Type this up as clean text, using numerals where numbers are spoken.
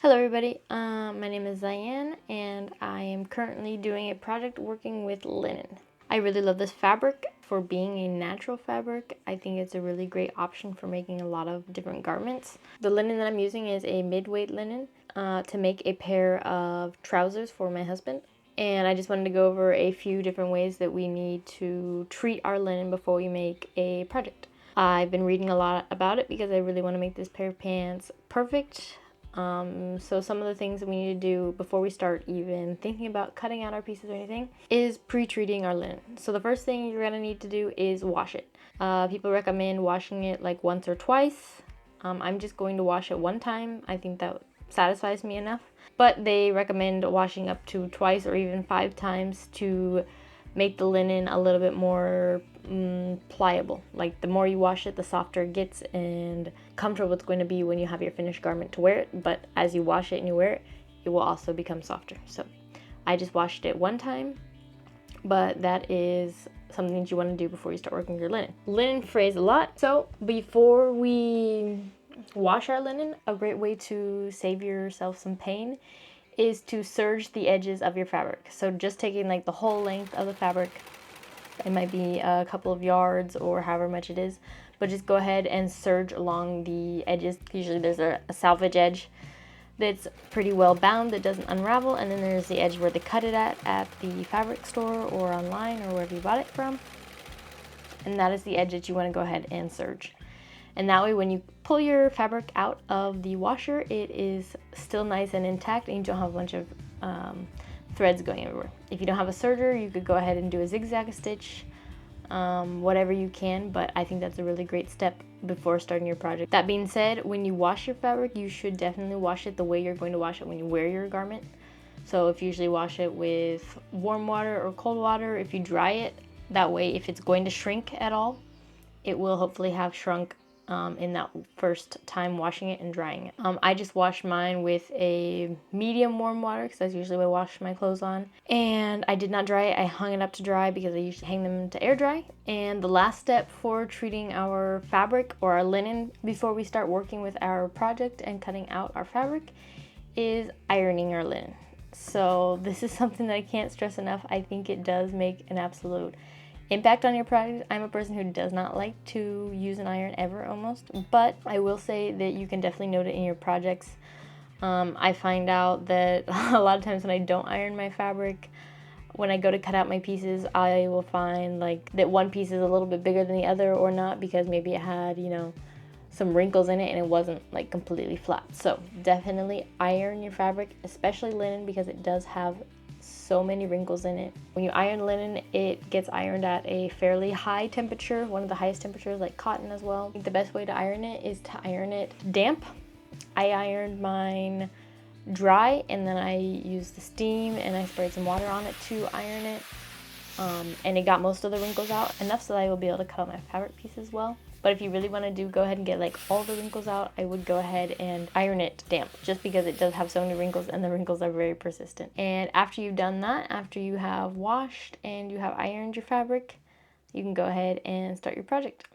Hello everybody, my name is Diane and I am currently doing a project working with linen. I really love this fabric for being a natural fabric. I think it's a really great option for making a lot of different garments. The linen that I'm using is a mid-weight linen to make a pair of trousers for my husband. And I just wanted to go over a few different ways that we need to treat our linen before we make a project. I've been reading a lot about it because I really want to make this pair of pants perfect. So some of the things that we need to do before we start even thinking about cutting out our pieces or anything is pre-treating our linen. So the first thing you're going to need to do is wash it. People recommend washing it like once or twice. I'm just going to wash it one time. I think that satisfies me enough. But they recommend washing up to twice or even 5 times to make the linen a little bit more pliable. Like the more you wash it, the softer it gets and comfortable it's going to be when you have your finished garment to wear it. But as you wash it and you wear it, it will also become softer. So I just washed it one time, but that is something that you want to do before you start working your linen. Linen frays a lot, so before we wash our linen, a great way to save yourself some pain is to serge the edges of your fabric. So just taking like the whole length of the fabric, it might be a couple of yards or however much it is, but just go ahead and serge along the edges. Usually there's a salvage edge that's pretty well bound that doesn't unravel, and then there's the edge where they cut it at the fabric store or online or wherever you bought it from, and that is the edge that you want to go ahead and serge. And that way when you pull your fabric out of the washer, it is still nice and intact and you don't have a bunch of threads going everywhere. If you don't have a serger, you could go ahead and do a zigzag stitch, whatever you can, but I think that's a really great step before starting your project. That being said, when you wash your fabric, you should definitely wash it the way you're going to wash it when you wear your garment. So if you usually wash it with warm water or cold water, if you dry it, that way if it's going to shrink at all, it will hopefully have shrunk in that first time washing it and drying it. I just washed mine with a medium warm water because that's usually what I wash my clothes on. And I did not dry it. I hung it up to dry because I usually hang them to air dry. And the last step for treating our fabric or our linen before we start working with our project and cutting out our fabric is ironing our linen. So this is something that I can't stress enough. I think it does make an absolute impact on your project. I'm a person who does not like to use an iron ever almost, but I will say that you can definitely note it in your projects. I find out that a lot of times when I don't iron my fabric, when I go to cut out my pieces, I will find like that one piece is a little bit bigger than the other or not because maybe it had, some wrinkles in it and it wasn't like completely flat. So definitely iron your fabric, especially linen, because it does have so many wrinkles in it. When you iron linen, it gets ironed at a fairly high temperature, one of the highest temperatures, like cotton as well. I think the best way to iron it is to iron it damp. I ironed mine dry and then I used the steam and I sprayed some water on it to iron it. And it got most of the wrinkles out, enough so that I will be able to cut out my fabric piece as well. But if you really want to go ahead and get like all the wrinkles out, I would go ahead and iron it damp, just because it does have so many wrinkles and the wrinkles are very persistent. And after you've done that, after you have washed and you have ironed your fabric, you can go ahead and start your project.